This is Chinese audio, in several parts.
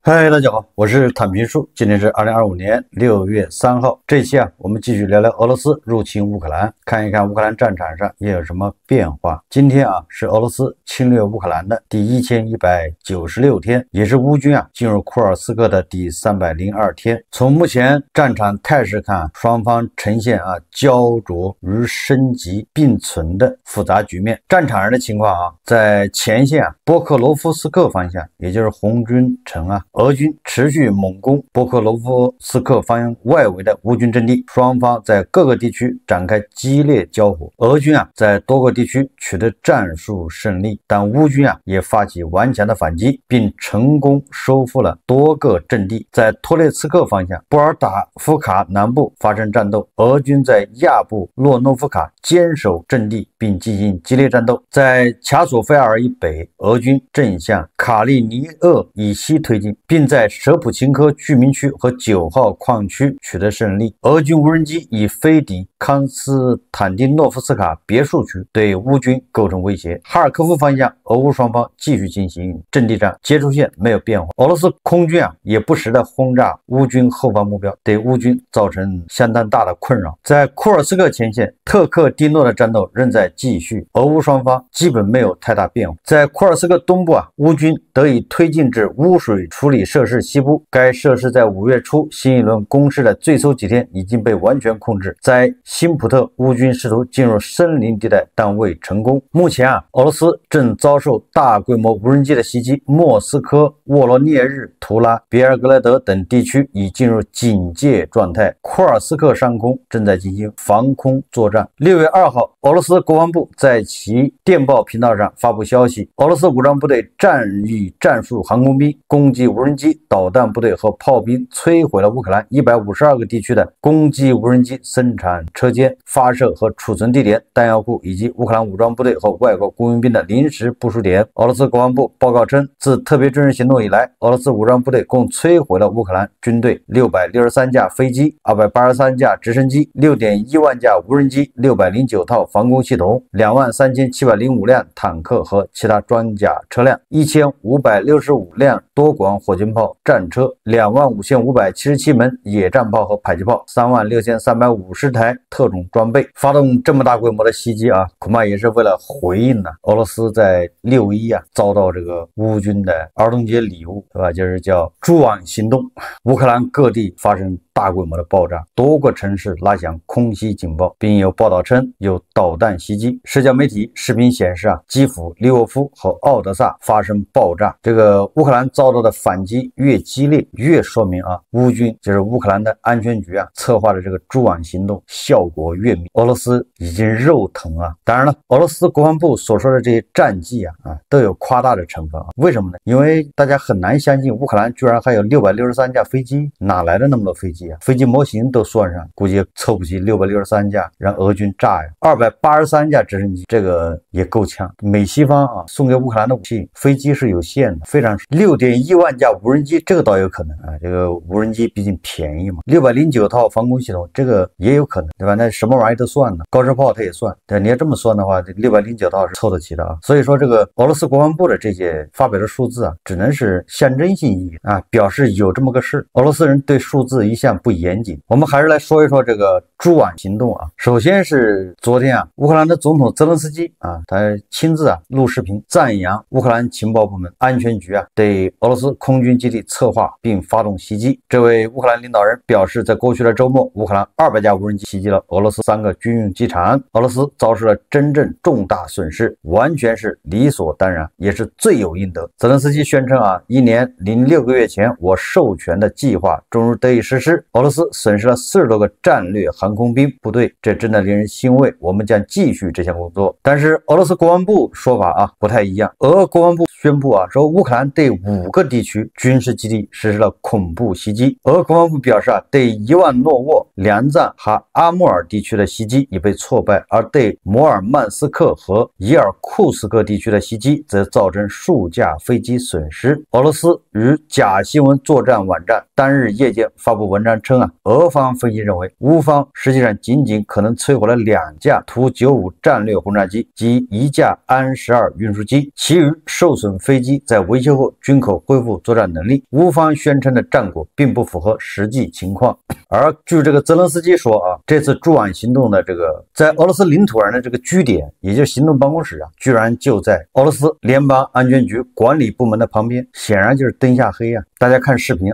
嗨，大家好，我是坦平叔。今天是2025年6月3号。这一期我们继续聊聊俄罗斯入侵乌克兰，看一看乌克兰战场上也有什么变化。今天是俄罗斯侵略乌克兰的第1196天，也是乌军进入库尔斯克的第302天。从目前战场态势看，双方呈现焦灼与升级并存的复杂局面。战场上的情况在前线波克罗夫斯克方向，也就是红军城俄军持续猛攻波克罗夫斯克方向外围的乌军阵地，双方在各个地区展开激烈交火。俄军在多个地区取得战术胜利，但乌军也发起顽强的反击，并成功收复了多个阵地。在托列茨克方向，波尔达夫卡南部发生战斗，俄军在亚布洛诺夫卡坚守阵地并进行激烈战斗。在卡索菲尔以北，俄军正向卡利尼厄以西推进，并在舍普琴科居民区和9号矿区取得胜利。俄军无人机以飞抵康斯坦丁诺夫斯卡别墅区，对乌军构成威胁。哈尔科夫方向，俄乌双方继续进行阵地战，接触线没有变化。俄罗斯空军也不时的轰炸乌军后方目标，对乌军造成相当大的困扰。在库尔斯克前线，特克蒂诺的战斗仍在继续，俄乌双方基本没有太大变化。在库尔斯克东部乌军得以推进至污水处理设施西部，该设施在5月初新一轮攻势的最初几天已经被完全控制。在辛普特，乌军试图进入森林地带，但未成功。目前俄罗斯正遭受大规模无人机的袭击，莫斯科、沃罗涅日、图拉、别尔格莱德等地区已进入警戒状态。库尔斯克上空正在进行防空作战。6月2号，俄罗斯国防部在其电报频道上发布消息，俄罗斯武装部队战役战术航空兵攻击无人机、导弹部队和炮兵，摧毁了乌克兰152个地区的攻击无人机生产车间、发射和储存地点、弹药库以及乌克兰武装部队和外国雇佣兵的临时部署点。俄罗斯国防部报告称，自特别军事行动以来，俄罗斯武装部队共摧毁了乌克兰军队663架飞机、283架直升机、6.1万架无人机、609套防空系统、23705辆坦克和其他装甲车辆、1565辆多管火箭炮战车、25577门野战炮和迫击炮、36350台特种装备。发动这么大规模的袭击恐怕也是为了回应俄罗斯在6.1遭到这个乌军的儿童节礼物，对吧？就是叫蛛网行动。乌克兰各地发生大规模的爆炸，多个城市拉响空袭警报，并有报道称有导弹袭击。社交媒体视频显示基辅、利沃夫和奥德萨发生爆炸。这个乌克兰遭到的反击越激烈，越说明乌军就是乌克兰的安全局策划的这个蛛网行动效果越明。俄罗斯已经肉疼当然了，俄罗斯国防部所说的这些战绩都有夸大的成分为什么呢？因为大家很难相信乌克兰居然还有663架飞机，哪来的那么多飞机飞机模型都算上，估计凑不齐663架让俄军炸呀。283架直升机，这个也够呛。美西方送给乌克兰的武器飞机是有限的，非常少。6.1万架无人机，这个倒有可能这个无人机毕竟便宜嘛。609套防空系统，这个也有可能，对吧？那什么玩意都算呢，高射炮它也算。但你要这么算的话，这609套是凑得齐的所以说这个俄罗斯国防部的这些发表的数字只能是象征性意义表示有这么个事。俄罗斯人对数字一向不严谨。我们还是来说一说这个蛛网行动首先是昨天乌克兰的总统泽连斯基他亲自录视频赞扬乌克兰情报部门安全局对俄罗斯空军基地策划并发动袭击。这位乌克兰领导人表示，在过去的周末，乌克兰200架无人机袭击了俄罗斯3个军用机场，俄罗斯遭受了真正重大损失，完全是理所当然，也是罪有应得。泽连斯基宣称1年06个月前我授权的计划终于得以实施，俄罗斯损失了40多个战略航空兵部队，这真的令人欣慰，我们将继续这项工作。但是俄罗斯国防部说法不太一样，俄国防部宣布说乌克兰对5个地区军事基地实施了恐怖袭击。俄国防部表示对伊万诺沃、梁赞和阿穆尔地区的袭击已被挫败，而对摩尔曼斯克和伊尔库斯克地区的袭击则造成数架飞机损失。俄罗斯于假新闻作战网站当日夜间发布文章称俄方分析认为，乌方实际上仅可能摧毁了2架图95战略轰炸机及1架安12运输机，其余受损飞机在维修后均可恢复作战能力。乌方宣称的战果并不符合实际情况。而据这个泽连斯基说这次驻网行动的这个在俄罗斯领土上的这个据点，也就是行动办公室居然就在俄罗斯联邦安全局管理部门的旁边，显然就是灯下黑大家看视频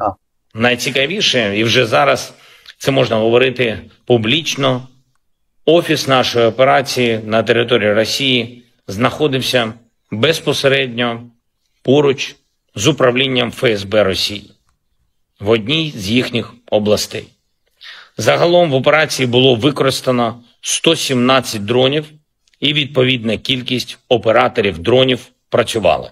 Найцікавіше, і вже зараз це можна говорити публічно, офіс нашої операції на території Росії знаходився безпосередньо поруч з управлінням ФСБ Росії в одній з їхніх областей. Загалом в операції було використано 117 дронів і відповідна кількість операторів дронів працювали.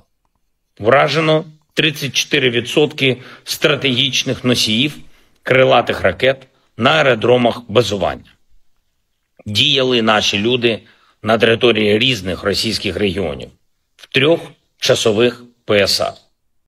Вражено 34% стратегічних носіїв крилатих ракет на аеродромах базування. Діяли наші люди на території різних російських регіонів в 3 часових поясах.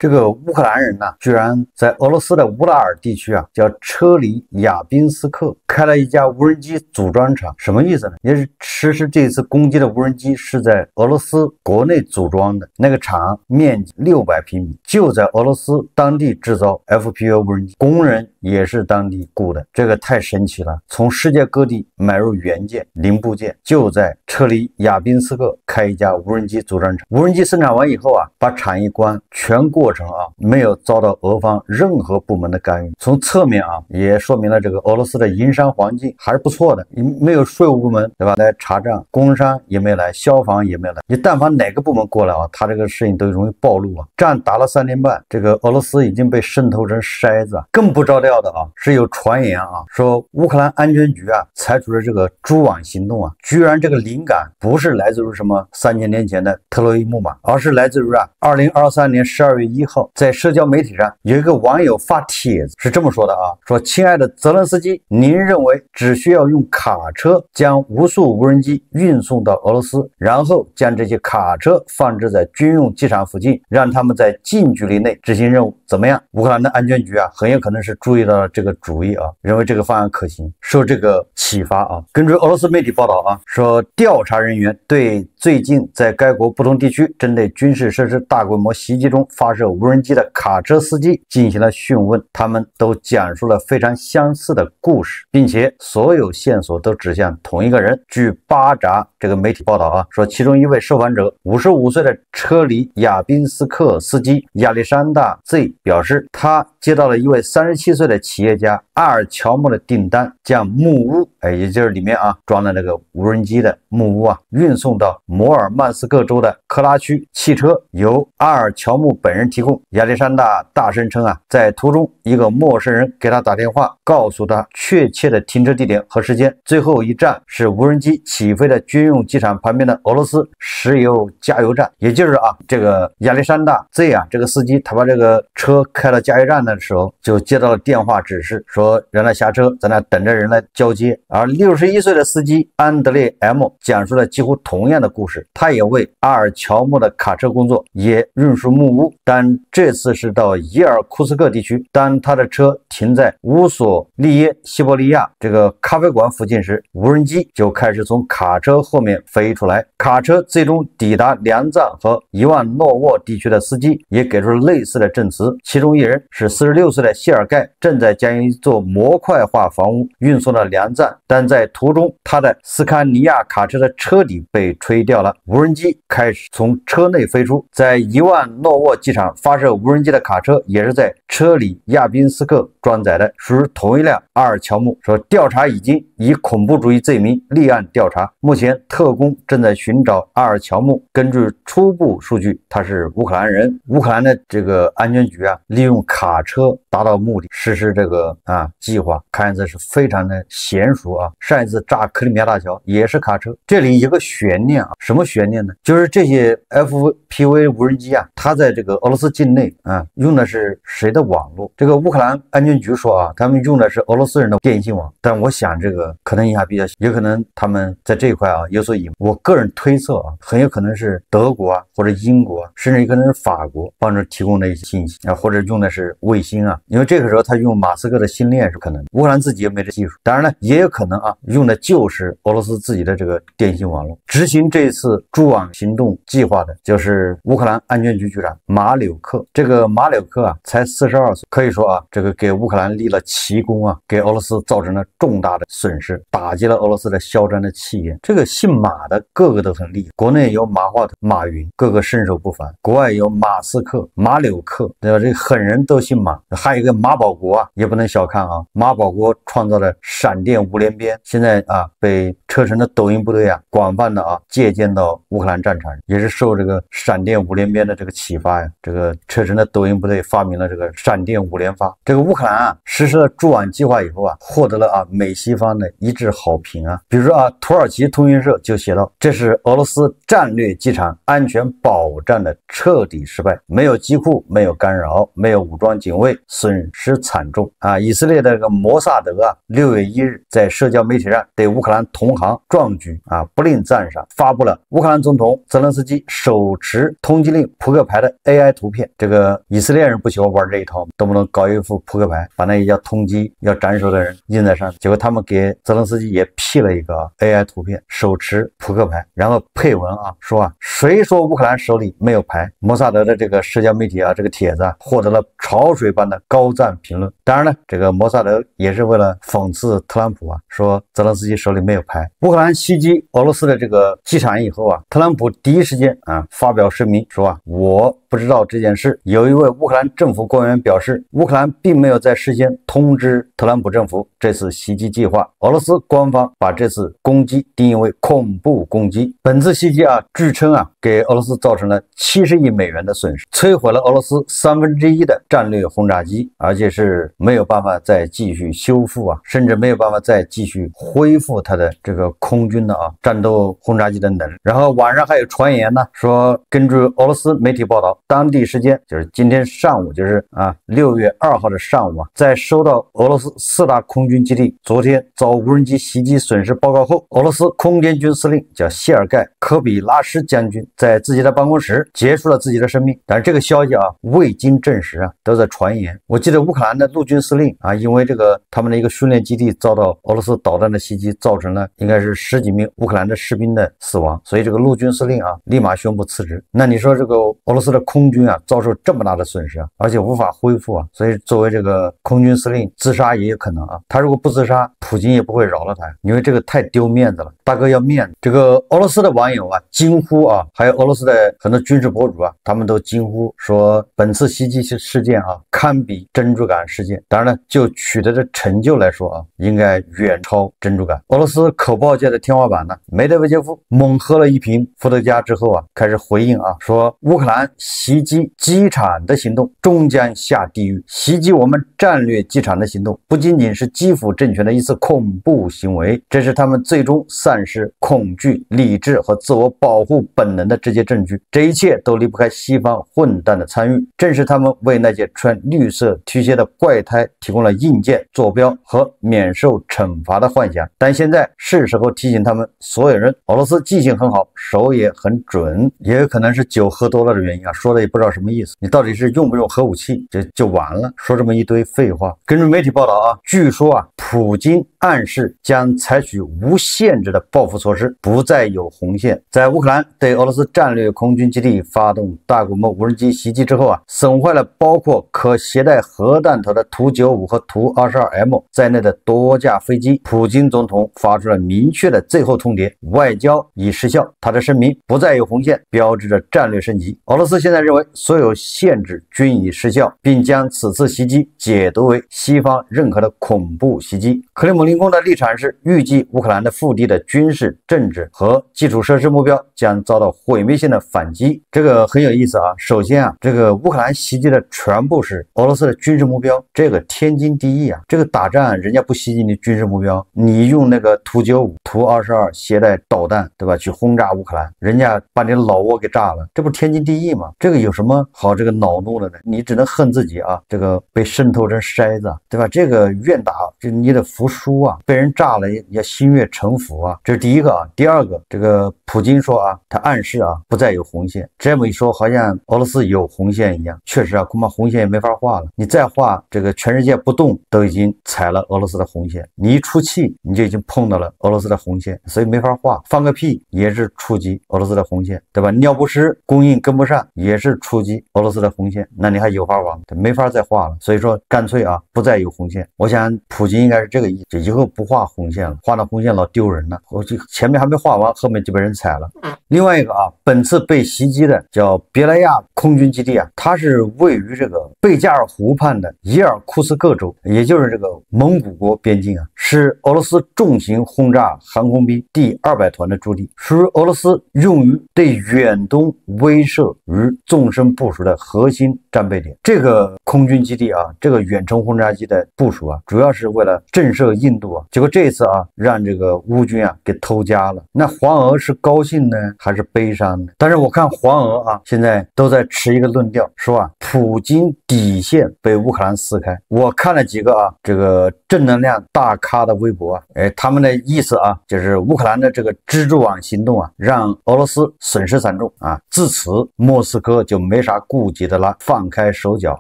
这个乌克兰人居然在俄罗斯的乌拉尔地区叫车里亚宾斯克开了一家无人机组装厂，什么意思呢？也是实施这次攻击的无人机是在俄罗斯国内组装的，那个厂面积600平米，就在俄罗斯当地制造 FPV 无人机，工人也是当地雇的，这个太神奇了！从世界各地买入原件、零部件，就在车里亚宾斯克开一家无人机组装厂。无人机生产完以后把厂一关，全过程没有遭到俄方任何部门的干预。从侧面也说明了这个俄罗斯的营商环境还是不错的，没有税务部门对吧来查账，工商也没来，消防也没来。你但凡哪个部门过来他这个事情都容易暴露战打了3年半，这个俄罗斯已经被渗透成筛子。更不着调的是有传言说乌克兰安全局采取了这个蛛网行动居然这个灵感不是来自于什么3000年前的特洛伊木马，而是来自于2023年12月1号在社交媒体上有一个网友发帖子，是这么说的说亲爱的泽连斯基，您认为只需要用卡车将无数无人机运送到俄罗斯，然后将这些卡车放置在军用机场附近，让他们在近距离内执行任务，怎么样？乌克兰的安全局很有可能是注意到了这个主意认为这个方案可行，受这个启发根据俄罗斯媒体报道说调查人员对最近在该国不同地区针对军事设施大规模袭击中发射无人机的卡车司机进行了讯问，他们都讲述了非常相似的故事，并且所有线索都指向同一个人。据巴扎这个媒体报道说其中一位受访者55岁的车里亚宾斯克司机亚历山大 Z 表示，他接到了一位37岁的企业家阿尔乔木的订单，将木屋也就是里面装了那个无人机的木屋运送到摩尔曼斯克州的克拉区，汽车由阿尔乔木本人提供。亚历山大大声称在途中一个陌生人给他打电话，告诉他确切的停车地点和时间，最后一站是无人机起飞的军用机场旁边的俄罗斯石油加油站。也就是这个亚历山大 Z 这个司机他把这个车开到加油站的时候就接到了电话指示，说让他下车，在那等着人来交接。而61岁的司机安德烈 M 讲述了几乎同样的故事，他也为阿尔乔木的卡车工作，也运输木屋，但这次是到伊尔库斯克地区。当他的车停在乌索利耶西伯利亚这个咖啡馆附近时，无人机就开始从卡车后面飞出来。卡车最终抵达梁藏和伊万诺沃地区的司机也给出了类似的证词，其中一人是46岁的谢尔盖，正在将一座模块化房屋运送到梁藏，但在途中他的斯堪尼亚卡车的车底被吹掉了，无人机开始从车内飞出。在伊万诺沃机场发射无人机的卡车也是在车里亚宾斯克装载的，属于同一辆阿尔乔木。说调查已经以恐怖主义罪名立案调查，目前特工正在寻找阿尔乔木。根据初步数据，他是乌克兰人。乌克兰的这个安全局利用卡车达到目的，实施这个计划看着是非常的娴熟啊。上一次炸克里米亚大桥也是卡车，这里有个悬念啊，什么悬念呢？就是这些 FPV 无人机啊，它在这个俄罗斯境内用的是谁的网络？这个乌克兰安全局说啊，他们用的是俄罗斯人的电信网，但我想这个可能性还比较小，有可能他们在这一块有所隐瞒。我个人推测很有可能是德国或者英国甚至有可能是法国帮着提供的一些信息或者用的是卫星因为这个时候他用马斯克的星链是可能的，乌克兰自己也没这技术，当然了也有可能用的就是俄罗斯自己的这个电信网络。执行这一次蛛网行动计划的就是乌克兰安全局局长马柳克。这个马柳克才42岁，可以说这个给乌克兰立了奇功给俄罗斯造成了重大的损失，打击了俄罗斯的嚣张的气焰。这个姓马的个个都很厉害，国内有马化腾、马云，个个身手不凡；国外有马斯克、马柳克，对吧？这个狠人都姓马。还有一个马保国也不能小看马保国创造了闪电五连鞭，现在被车臣的抖音部队广泛的借鉴到乌克兰战场，也是受这个闪电五连鞭的这个启发这个车臣的抖音部队发明了这个闪电五连发。这个乌克兰实施了蛛网计划以后获得了美西方的一致好评比如说土耳其通讯社就写道，这是俄罗斯战略机场安全保障的彻底失败，没有机库，没有干扰，没有武装警卫，损失惨重以色列的这个摩萨德6月1日在社交媒体上对乌克兰同行壮举不吝赞赏，发布了乌克兰总统泽连斯基手持通缉令扑克牌的 AI 图片。这个以色列人不喜欢玩这一套，动不动搞一副扑克牌，把那要通缉要斩首的人印在上，结果他们给泽连斯基也 P 了一个 AI 图片，手持扑克牌，然后配文说谁说乌克兰手里没有牌？摩萨德的这个社交媒体这个帖子获得了潮水般的高赞评论。当然了，这个摩萨德也是为了讽刺特朗普说泽连斯基手里没有牌。乌克兰袭击俄罗斯的这个机场以后特朗普第一时间发表声明说我不知道这件事。有一位乌克兰政府官员表示，乌克兰并没有在事先通知特朗普政府这次袭击计划。俄罗斯官方把这次攻击定义为恐怖攻击。本次袭击据称给俄罗斯造成了70亿美元的损失，摧毁了俄罗斯1/3的战略轰炸机，而且是没有办法再继续修复甚至没有办法再继续恢复它的这个空军的战斗轰炸机的能力。然后网上还有传言说根据俄罗斯媒体报道，当地时间就是今天上午，就是6月2号的上午在收到俄罗斯4大空军基地昨天遭无人机袭击损失报告后，俄罗斯空天军司令叫谢尔盖·科比拉什将军在自己的办公室结束了自己的生命。但是这个消息未经证实都在传言。我记得乌克兰的陆军司令因为这个他们的一个训练基地遭到俄罗斯导弹的袭击，造成了应该是10几名乌克兰的士兵的死亡，所以这个陆军司令立马宣布辞职。那你说这个俄罗斯的空军遭受这么大的损失而且无法恢复所以作为这个空军司令自杀也有可能他如果不自杀，普京也不会饶了他，因为这个太丢面子了，大哥要面子。这个俄罗斯的网友惊呼还有俄罗斯的很多军事博主他们都惊呼说本次袭击事件堪比珍珠港事件。当然了，就取得的成就来说应该远超珍珠港。俄罗斯口爆界的天花板梅德韦杰夫猛喝了一瓶伏特加之后开始回应说乌克兰袭击机场的行动终将下地狱，袭击我们战略机场的行动不仅仅是基辅政权的一次恐怖行为，这是他们最终丧失恐惧、理智和自我保护本能的直接证据。这一切都离不开西方混蛋的参与，正是他们为那些穿绿色 T 恤的怪胎提供了硬件、坐标和免受惩罚的幻想。但现在是时候提醒他们所有人，俄罗斯记性很好，手也很准，也有可能是酒喝多了的原因说的也不知道什么意思。你到底是用不用核武器就完了，说这么一堆废话。根据媒体报道据说普京暗示将采取无限制的报复措施，不再有红线。在乌克兰对俄罗斯战略空军基地发动大规模无人机袭击之后损坏了包括可携带核弹头的图95和图22M 在内的多架飞机。普京总统发出了明确的最后通牒：外交已失效。他的声明不再有红线，标志着战略升级。俄罗斯现在认为所有限制均已失效，并将此次袭击解读为西方认可的恐怖袭击。克里姆林林宫的立场是，预计乌克兰的腹地的军事、政治和基础设施目标将遭到毁灭性的反击。这个很有意思啊。首先啊，这个乌克兰袭击的全部是俄罗斯的军事目标，这个天经地义啊。这个打仗人家不袭击你军事目标，你用那个图95、图22携带导弹，对吧？去轰炸乌克兰，人家把你的老窝给炸了，这不是天经地义吗？这个有什么好这个恼怒的呢？你只能恨自己啊，这个被渗透成筛子，对吧？这个愿打，这你得服输啊，被人炸了也要心悦诚服啊，这是第一个啊。第二个，这个普京说啊，他暗示啊，不再有红线。这么一说，好像俄罗斯有红线一样。确实啊，恐怕红线也没法画了。你再画，这个全世界不动都已经踩了俄罗斯的红线，你一出气，你就已经碰到了俄罗斯的红线，所以没法画。放个屁也是触及俄罗斯的红线，对吧？尿不湿供应跟不上也是触及俄罗斯的红线，那你还有法吗？没法再画了。所以说，干脆啊，不再有红线。我想普京应该是这个意思，以后不画红线了，画那红线老丢人了。我就前面还没画完，后面就被人踩了。另外一个啊，本次被袭击的叫别莱亚空军基地啊，它是位于这个贝加尔湖畔的伊尔库斯克州，也就是这个蒙古国边境啊，是俄罗斯重型轰炸航空兵第200团的驻地，属于俄罗斯用于对远东威慑与纵深部署的核心战备点。这个空军基地啊，这个远程轰炸机的部署啊，主要是为了震慑印度啊。结果这一次啊，让这个乌军啊给偷家了。那黄俄是高兴呢，还是悲伤呢？但是我看黄俄啊，现在都在持一个论调，说啊，普京底线被乌克兰撕开。我看了几个啊，这个正能量大咖的微博啊，他们的意思啊，就是乌克兰的这个蜘蛛网行动啊，让俄罗斯损失惨重啊，自此莫斯科就没啥顾忌的了，放开手脚，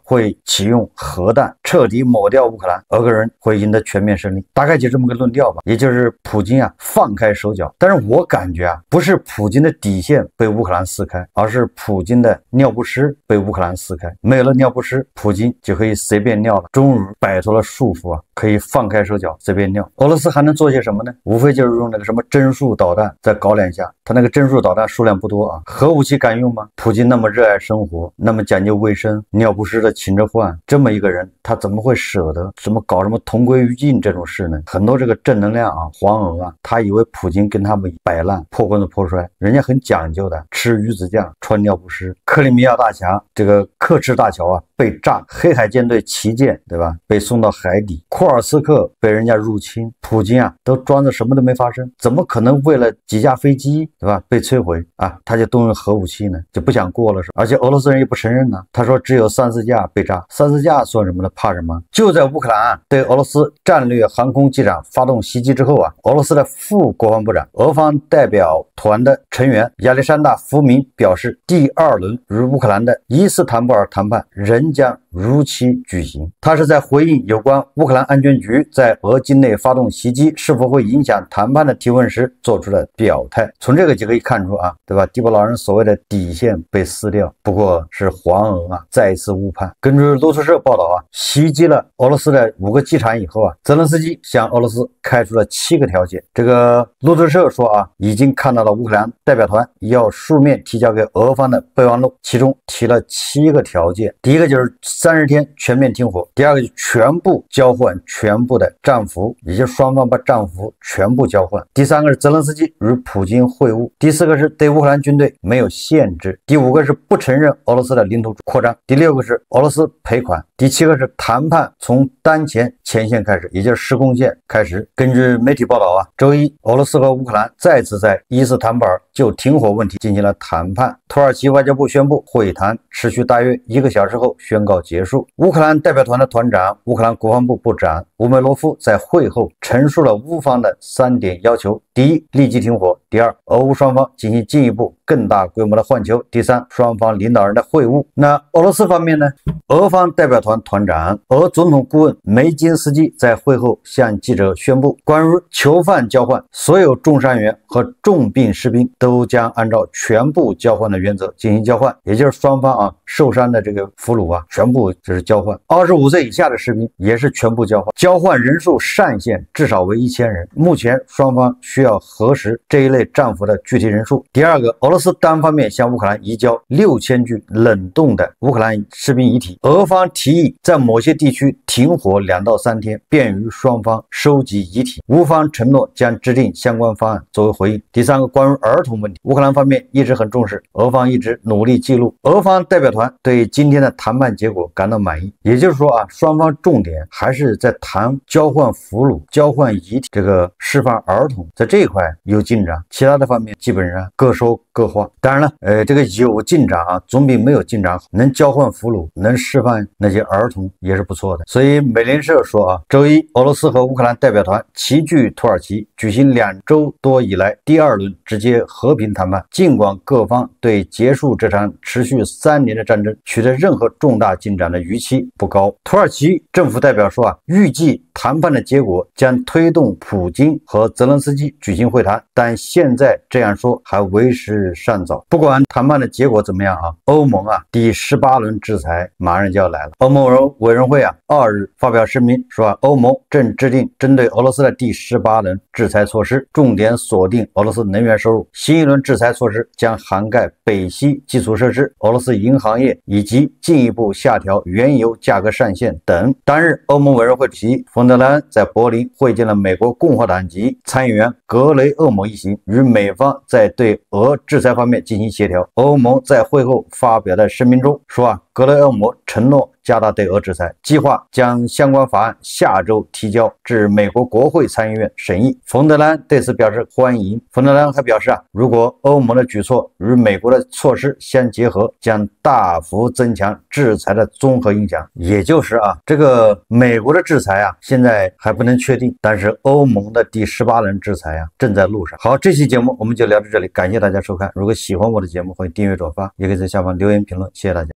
会启用核弹彻底抹掉乌克兰，俄国人会赢得全面胜利，大概就这么个论调吧。也就是普京啊放开手脚，但是我感觉啊，不是普京的底线被乌克兰撕开，而是普京的尿不湿被乌克兰撕开。没有了尿不湿，普京就可以随便尿了，终于摆脱了束缚啊，可以放开手脚随便尿。俄罗斯还能做些什么呢？无非就是用那个什么针数导弹再搞2下，他那个针数导弹数量不多啊，核武器敢用吗？普京那么热爱生活，那么讲究卫生，尿不湿的勤着换，这么一个人，他怎么会舍得什么搞什么同归于尽这种事呢？很多这个正能量啊，黄俄啊，他以为普京跟他们摆烂，破罐子破摔，人家很讲究的，吃鱼子酱，穿尿不湿。克里米亚大桥这个克赤大桥啊被炸，黑海舰队旗舰对吧被送到海底，库尔斯克被人家入侵，普京啊都装着什么都没发生，怎么可能为了几架飞机对吧被摧毁啊他就动用核武器呢？就不想过了是吧？而且俄罗斯人也不承认呢，他说只有3-4架被炸，3-4架算什么呢？怕什么？就在乌克兰对俄罗斯战略航空机场发动袭击之后啊，俄罗斯的副国防部长、俄方代表团的成员亚历山大·福明表示，第2轮与乌克兰的伊斯坦布尔谈判仍将如期举行。他是在回应有关乌克兰安全局在俄境内发动袭击是否会影响谈判的提问时做出了表态。从这个就可以看出啊，对吧？地波老人所谓的底线被撕掉，不过是黄俄啊再一次误判。根据路透社报道啊，袭击了俄罗斯的5个机场以后啊，泽连斯基向俄罗斯开出了7个条件。这个路透社说啊，已经看到了乌克兰代表团要书面提交给俄方的备忘录，其中提了7个条件。第一个就是30天全面停火，第二个就全部交换全部的战俘，也就是双方把战俘全部交换。第三个是泽连斯基与普京会晤，第四个是对乌克兰军队没有限制，第5个是不承认俄罗斯的领土扩张，第6个是俄罗斯赔款，第7个是谈判从当前前线开始，也就是实控线开始。根据媒体报道啊，周一俄罗斯和乌克兰再次在伊斯坦布尔就停火问题进行了谈判。土耳其外交部宣布，会谈持续大约1个小时后宣告结束。乌克兰代表团的团长、乌克兰国防部部长乌梅罗夫在会后陈述了乌方的3点要求：第一，立即停火；第二，俄乌双方进行进一步更大规模的换球；第三，双方领导人的会晤。那俄罗斯方面呢？俄方代表团团长、俄总统顾问梅金斯基在会后向记者宣布，关于囚犯交换，所有重伤员和重病士兵都将按照全部交换的原则进行交换，也就是双方啊受伤的这个俘虏啊全部就是交换。25岁以下的士兵也是全部交换，交换人数上限至少为1000人。目前双方需要核实这一类战俘的具体人数。第二个，俄罗斯单方面向乌克兰移交6000具冷冻的乌克兰士兵遗体，俄方提议在某些地区停火2到3天，便于双方收集遗体。乌方承诺将制定相关方案作为回应。第3个，关于儿童问题，乌克兰方面一直很重视，俄方一直努力记录。俄方代表团对今天的谈判结果感到满意，也就是说双方重点还是在谈交换俘虏、交换遗体，这个释放儿童，在这一块有进展，其他的方面基本上各说各话。当然了，这个有进展总比没有进展好，能交换俘虏，能释放那些儿童也是不错的。所以美联社说周一俄罗斯和乌克兰代表团齐聚土耳其，举行2周多以来第2轮直接和平谈判。尽管各方对结束这场持续3年的战争取得任何重大进展的预期不高。土耳其政府代表说预计谈判的结果将推动普京和泽连斯基举行会谈，但现在这样说还为时尚早。不管谈判的结果怎么样欧盟第18轮制裁马上就要来了。欧盟委员会2日发表声明说欧盟正制定针对俄罗斯的第18轮制裁措施，重点锁定俄罗斯能源收入。新一轮制裁措施将涵盖北溪基础设施、俄罗斯银行业以及进一步下调原油价格上限等。当日，欧盟委员会主席冯德莱恩在柏林会见了美国共和党籍参议员格雷厄姆一行，与美方在对俄制裁方面进行协调。欧盟在会后发表的声明中说格雷厄姆承诺加大对俄制裁，计划将相关法案下周提交至美国国会参议院审议。冯德莱恩对此表示欢迎。冯德莱恩还表示如果欧盟的举措与美国的措施相结合，将大幅增强制裁的综合影响。也就是这个美国的制裁现在还不能确定，但是欧盟的第18轮制裁正在路上。好，这期节目我们就聊到这里，感谢大家收看。如果喜欢我的节目，欢迎订阅转发，也可以在下方留言评论，谢谢大家。